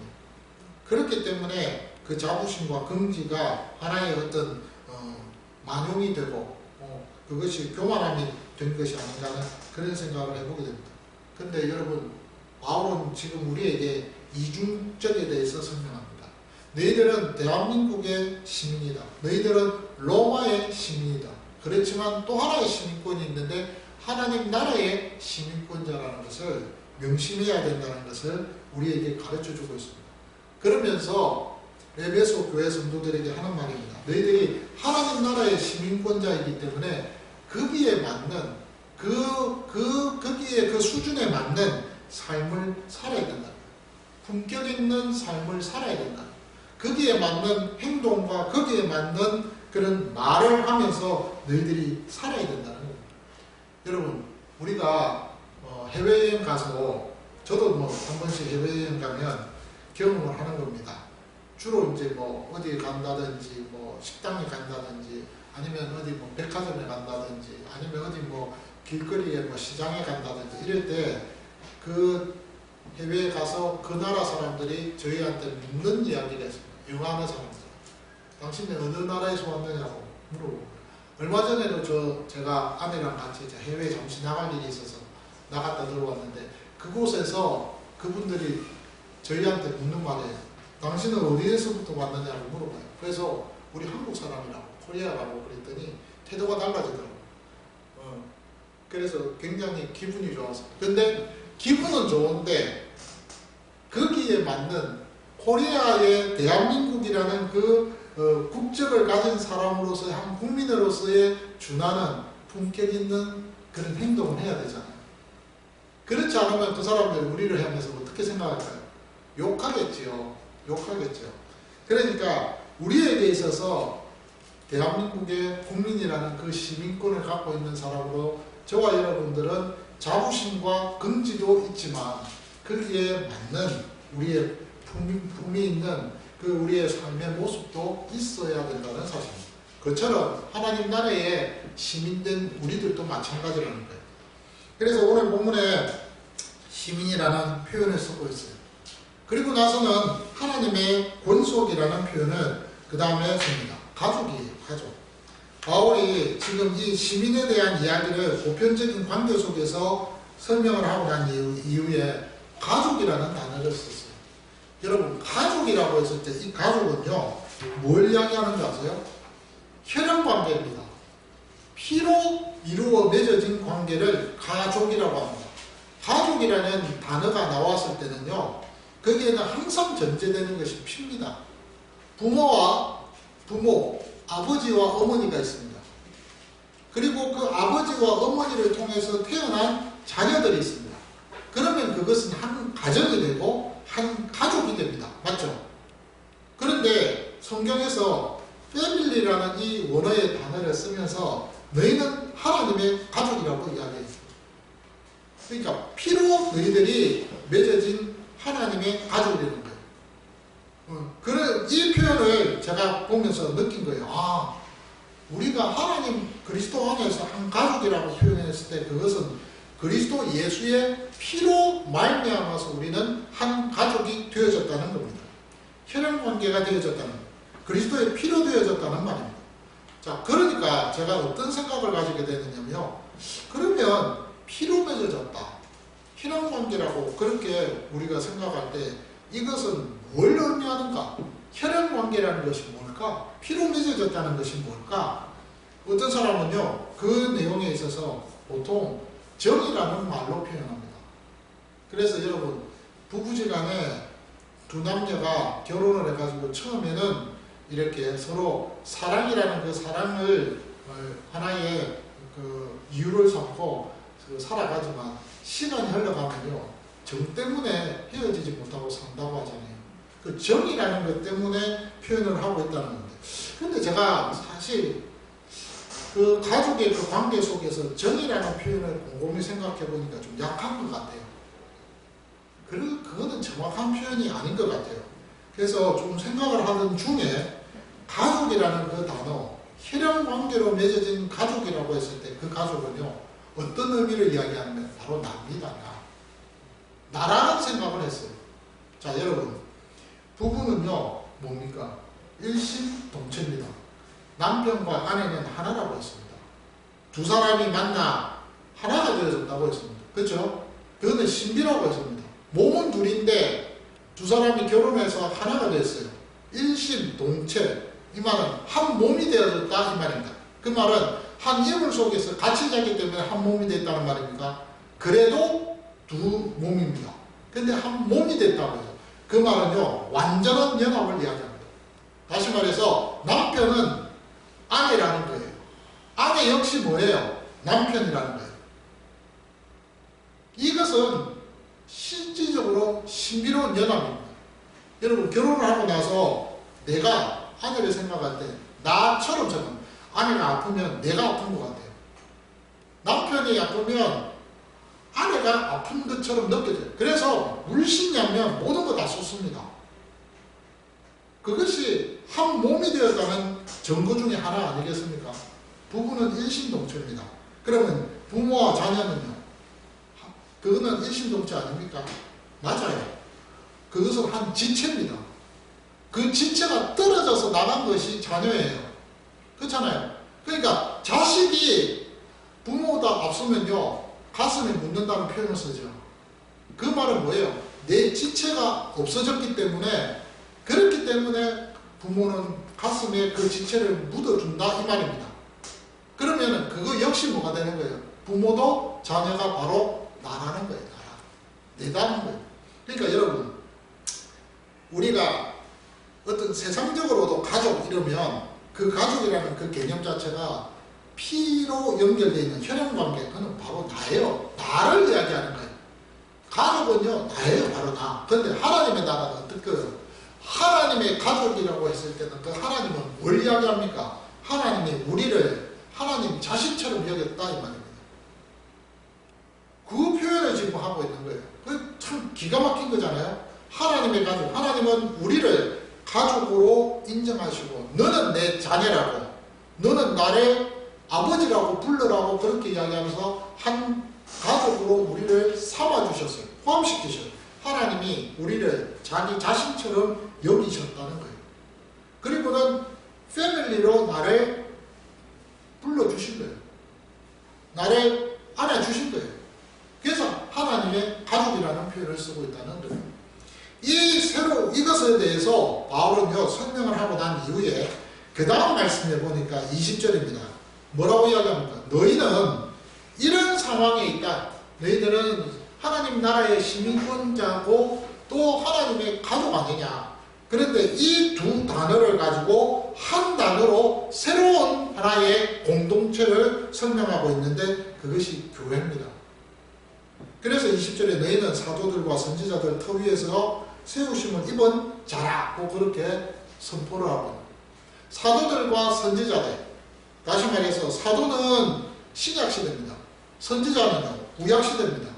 그렇기 때문에 그 자부심과 긍지가 하나의 어떤 만용이 되고 그것이 교만함이 된 것이 아닌가 하는 그런 생각을 해보게 됩니다. 그런데 여러분, 바울은 지금 우리에게 이중적에 대해서 설명합니다. 너희들은 대한민국의 시민이다. 너희들은 로마의 시민이다. 그렇지만 또 하나의 시민권이 있는데 하나님 나라의 시민권자라는 것을 명심해야 된다는 것을 우리에게 가르쳐주고 있습니다. 그러면서 에베소 교회 성도들에게 하는 말입니다. 너희들이 하나님 나라의 시민권자이기 때문에 거기에 맞는 거기에 그 수준에 맞는 삶을 살아야 된다. 품격 있는 삶을 살아야 된다. 거기에 맞는 행동과 거기에 맞는 그런 말을 하면서 너희들이 살아야 된다는 거예요. 여러분, 우리가 해외여행 가서, 저도 뭐 한 번씩 해외여행 가면 경험을 하는 겁니다. 주로 이제 뭐 어디 간다든지 뭐 식당에 간다든지 아니면 어디 뭐 백화점에 간다든지 아니면 어디 뭐 길거리에 뭐 시장에 간다든지 이럴 때 그 해외에 가서 그 나라 사람들이 저희한테 묻는 이야기가 있습니다. 영어하는 사람들. 당신은 어느 나라에서 왔느냐고 물어보고. 얼마 전에도 제가 아내랑 같이 이제 해외에 잠시 나갈 일이 있어서 나갔다 들어왔는데 그곳에서 그분들이 저희한테 묻는 말이에요. 당신은 어디에서부터 왔느냐고 물어봐요. 그래서 우리 한국 사람이라고 코리아라고 그랬더니 태도가 달라지더라고요. 그래서 굉장히 기분이 좋았어요. 근데 기분은 좋은데 거기에 맞는 코리아의 대한민국이라는 그 국적을 가진 사람으로서의 한 국민으로서의 준하는 품격 있는 그런 행동을 해야 되잖아요. 그렇지 않으면 그 사람들이 우리를 향해서 어떻게 생각할까요? 욕하겠지요. 욕하겠죠. 그러니까 우리에게 있어서 대한민국의 국민이라는 그 시민권을 갖고 있는 사람으로 저와 여러분들은 자부심과 긍지도 있지만 거기에 맞는 우리의 품이 있는 그 우리의 삶의 모습도 있어야 된다는 사실입니다. 그처럼 하나님 나라의 시민된 우리들도 마찬가지라는 거예요. 그래서 오늘 본문에 시민이라는 표현을 쓰고 있어요. 그리고 나서는 하나님의 권속이라는 표현을 그 다음에 씁니다. 가족이에요. 가족. 바울이 지금 이 시민에 대한 이야기를 보편적인 관계 속에서 설명을 하고 난 이후에 가족이라는 단어를 썼어요. 여러분 가족이라고 했을 때 이 가족은요 뭘 이야기하는 줄 아세요? 혈연관계입니다. 피로 이루어 맺어진 관계를 가족이라고 합니다. 가족이라는 단어가 나왔을 때는요 거기에는 항상 전제되는 것이 피입니다. 부모, 아버지와 어머니가 있습니다. 그리고 그 아버지와 어머니를 통해서 태어난 자녀들이 있습니다. 그러면 그것은 한 가정이 되고 한 가족이 됩니다. 맞죠? 그런데 성경에서 패밀리라는 이 원어의 단어를 쓰면서 너희는 하나님의 가족이라고 이야기해요. 그러니까 피로 너희들이 맺어진 하나님의 가족이라는 거예요. 이 표현을 제가 보면서 느낀 거예요. 아, 우리가 하나님 그리스도 안에서 한 가족이라고 표현했을 때 그것은 그리스도 예수의 피로 말미암아서 우리는 한 가족이 되어졌다는 겁니다. 혈연관계가 되어졌다는 겁니다. 그리스도의 피로 되어졌다는 말입니다. 자, 그러니까 제가 어떤 생각을 가지게 되느냐면요. 그러면 피로 맺어졌다. 혈연관계라고 그렇게 우리가 생각할 때 이것은 뭘 의미하는가? 혈연관계라는 것이 뭘까? 피로 맺어졌다는 것이 뭘까? 어떤 사람은요. 그 내용에 있어서 보통 정이라는 말로 표현합니다. 그래서 여러분 부부지간에 두 남녀가 결혼을 해가지고 처음에는 이렇게 서로 사랑이라는 그 사랑을 하나의 그 이유를 삼고 살아가지만 시간이 흘러가면요 정 때문에 헤어지지 못하고 산다고 하잖아요. 그 정이라는 것 때문에 표현을 하고 있다는 건데, 근데 제가 사실 그 가족의 그 관계 속에서 정이라는 표현을 곰곰이 생각해 보니까 좀 약한 것 같아요. 그거는 정확한 표현이 아닌 것 같아요. 그래서 좀 생각을 하던 중에 가족이라는 그 단어, 혈연관계로 맺어진 가족이라고 했을 때 그 가족은요 어떤 의미를 이야기하냐면 바로 나입니다. 나라는 생각을 했어요. 자, 여러분 부부는요 뭡니까? 일심동체입니다. 남편과 아내는 하나라고 했습니다. 두 사람이 만나 하나가 되어졌다고 했습니다. 그렇죠? 그거는 신비라고 했습니다. 몸은 둘인데 두 사람이 결혼해서 하나가 됐어요. 일심동체. 이 말은 한 몸이 되어졌다 이 말입니다. 그 말은 한 이불 속에서 같이 자기 때문에 한 몸이 됐다는 말입니까? 그래도 두 몸입니다. 근데 한 몸이 됐다고 해요. 그 말은요 완전한 연합을 이야기합니다. 다시 말해서 남편은 아내라는 거예요. 아내 역시 뭐예요? 남편이라는 거예요. 이것은 실질적으로 신비로운 연합입니다. 여러분 결혼을 하고 나서 내가 아내를 생각할 때 나처럼 저는 아내가 아프면 내가 아픈 것 같아요. 남편이 아프면 아내가 아픈 것처럼 느껴져요. 그래서 물씬냐면 모든 거 다 쏟습니다. 그것이 한 몸이 되었다는 증거 중에 하나 아니겠습니까? 부부는 일심동체입니다. 그러면 부모와 자녀는요? 그거는 일심동체 아닙니까? 맞아요. 그것은 한 지체입니다. 그 지체가 떨어져서 나간 것이 자녀예요. 그렇잖아요. 그러니까 자식이 부모보다 앞서면요 가슴에 묻는다는 표현을 쓰죠. 그 말은 뭐예요? 내 지체가 없어졌기 때문에, 그렇기 때문에 부모는 가슴에 그 지체를 묻어준다 이 말입니다. 그러면 그거 역시 뭐가 되는 거예요? 부모도 자녀가 바로 나라는 거예요. 내다는 거예요. 그러니까 여러분, 우리가 어떤 세상적으로도 가족 이러면 그 가족이라는 그 개념 자체가 피로 연결되어 있는 혈연관계, 그건 바로 나예요. 나를 이야기하는 거예요. 가족은요, 나예요. 바로 나. 그런데 하나님의 나라는 어떨까요? 하나님의 가족이라고 했을 때는 그 하나님은 뭘 이야기합니까? 하나님이 우리를 하나님 자식처럼 여겼다 이 말입니다. 그 표현을 지금 하고 있는 거예요. 그 참 기가 막힌 거잖아요. 하나님의 가족, 하나님은 우리를 가족으로 인정하시고 너는 내 자녀라고, 너는 나의 아버지라고 불러라고 그렇게 이야기하면서 한 가족으로 우리를 삼아주셨어요. 포함시키셨어요. 하나님이 우리를 자기 자신처럼 여기셨다는 거예요. 그리고는 패밀리로 나를 불러주신 거예요. 나를 안아주신 거예요. 그래서 하나님의 가족이라는 표현을 쓰고 있다는 거예요. 이것에 대해서 바울은요 설명을 하고 난 이후에 그 다음 말씀에 보니까 20절입니다. 뭐라고 이야기합니까? 너희는 이런 상황에 있다. 너희들은 하나님 나라의 시민권자고 또 하나님의 가족 아니냐. 그런데 이 두 단어를 가지고 한 단어로 새로운 하나의 공동체를 설명하고 있는데 그것이 교회입니다. 그래서 20절에 너희는 사도들과 선지자들 터 위에서 세우심을 입은 자라고 그렇게 선포를 하고, 사도들과 선지자들, 다시 말해서 사도는 신약시대입니다. 선지자는 구약시대입니다.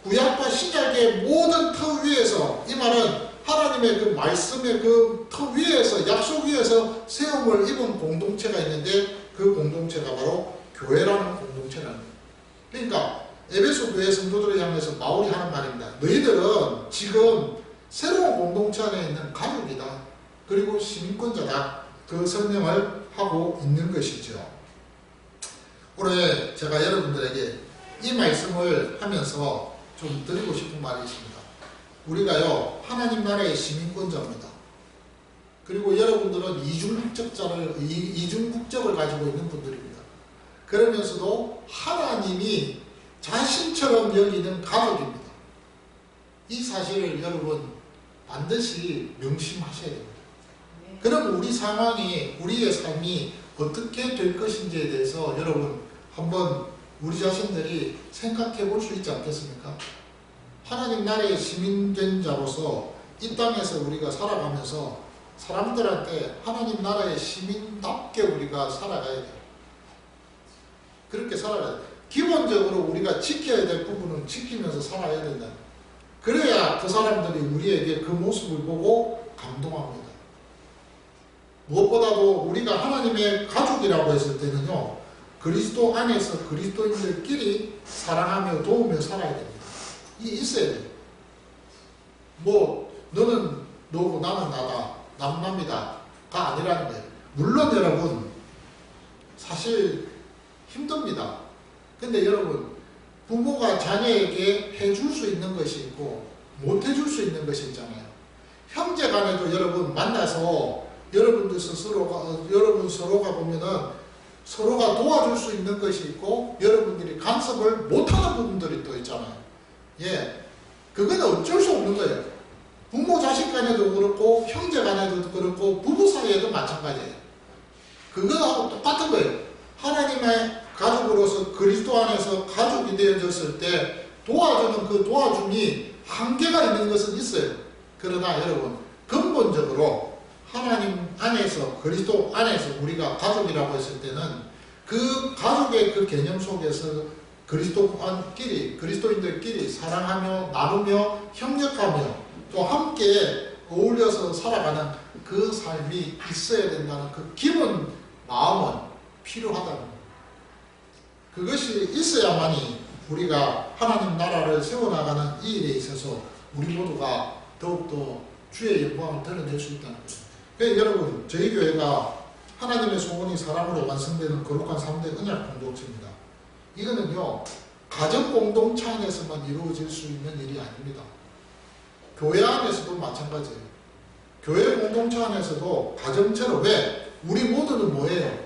구약과 신약의 모든 터 위에서, 이 말은 하나님의 그 말씀의 그 터 위에서, 약속 위에서 세움을 입은 공동체가 있는데 그 공동체가 바로 교회라는 공동체라는 거예요. 그러니까 에베소 교회 성도들을 향해서 바울이 하는 말입니다. 너희들은 지금 새로운 공동체 안에 있는 가족이다. 그리고 시민권자다. 그 설명을 하고 있는 것이죠. 올해 제가 여러분들에게 이 말씀을 하면서 좀 드리고 싶은 말이 있습니다. 우리가요 하나님 나라의 시민권자입니다. 그리고 여러분들은 이중국적을 가지고 있는 분들입니다. 그러면서도 하나님이 자신처럼 여기는 가족입니다. 이 사실을 여러분 반드시 명심하셔야 됩니다. 그럼 우리 상황이, 우리의 삶이 어떻게 될 것인지에 대해서 여러분 한번 우리 자신들이 생각해 볼 수 있지 않겠습니까? 하나님 나라의 시민된 자로서 이 땅에서 우리가 살아가면서 사람들한테 하나님 나라의 시민답게 우리가 살아가야 돼요. 그렇게 살아가야 돼요. 기본적으로 우리가 지켜야 될 부분은 지키면서 살아야 된다. 그래야 그 사람들이 우리에게 그 모습을 보고 감동합니다. 무엇보다도 우리가 하나님의 가족이라고 했을 때는요, 그리스도 안에서 그리스도인들끼리 사랑하며 도우며 살아야 됩니다. 이 있어야 돼요. 뭐 너는 너고 나는 나다, 남남이다가 아니라는 거예요. 물론 여러분 사실 힘듭니다. 근데 여러분 부모가 자녀에게 해줄 수 있는 것이 있고 못 해줄 수 있는 것이 있잖아요. 형제 간에도 여러분 만나서 여러분 서로가 보면은 서로가 도와줄 수 있는 것이 있고 여러분들이 간섭을 못하는 부분들이 또 있잖아요. 예, 그건 어쩔 수 없는 거예요. 부모 자식 간에도 그렇고 형제 간에도 그렇고 부부 사이에도 마찬가지예요. 그거하고 똑같은 거예요. 하나님의 가족으로서 그리스도 안에서 가족이 되어졌을 때 도와주는 그 도와줌이 한계가 있는 것은 있어요. 그러나 여러분 근본적으로 하나님 안에서 그리스도 안에서 우리가 가족이라고 했을 때는 그 가족의 그 개념 속에서 그리스도인들끼리 사랑하며 나누며 협력하며 또 함께 어울려서 살아가는 그 삶이 있어야 된다는 그 기본 마음은 필요하다는 거예요. 그것이 있어야만이 우리가 하나님 나라를 세워나가는 이 일에 있어서 우리 모두가 더욱더 주의 영광을 드러낼 수 있다는 거예요. 그러니까 여러분, 저희 교회가 하나님의 소원이 사람으로 완성되는 거룩한 3대 언약 공동체입니다. 이거는요, 가정 공동체 안에서만 이루어질 수 있는 일이 아닙니다. 교회 안에서도 마찬가지예요. 교회 공동체 안에서도 가정처럼, 왜? 우리 모두는 뭐예요?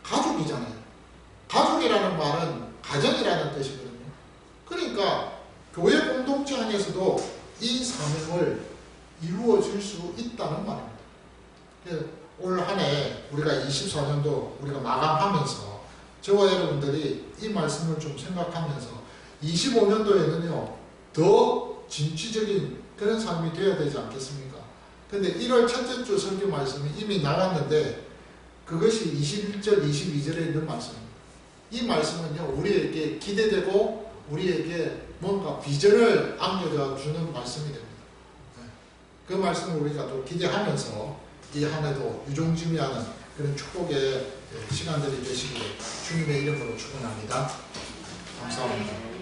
가족이잖아요. 가족이라는 말은 가정이라는 뜻이거든요. 그러니까 교회 공동체 안에서도 이 사명을 이루어질 수 있다는 말입니다. 올 한 해 우리가 24년도 우리가 마감하면서 저와 여러분들이 이 말씀을 좀 생각하면서 25년도에는요 더 진취적인 그런 삶이 되어야 되지 않겠습니까? 근데 1월 첫째 주 설교 말씀이 이미 나왔는데 그것이 21절, 22절에 있는 말씀입니다. 이 말씀은요 우리에게 기대되고 우리에게 뭔가 비전을 안겨줘 주는 말씀이 됩니다. 그 말씀을 우리가 또 기대하면서 이 한 해도 유종지미하는 그런 축복의 시간들이 되시기를 주님의 이름으로 축원합니다. 감사합니다.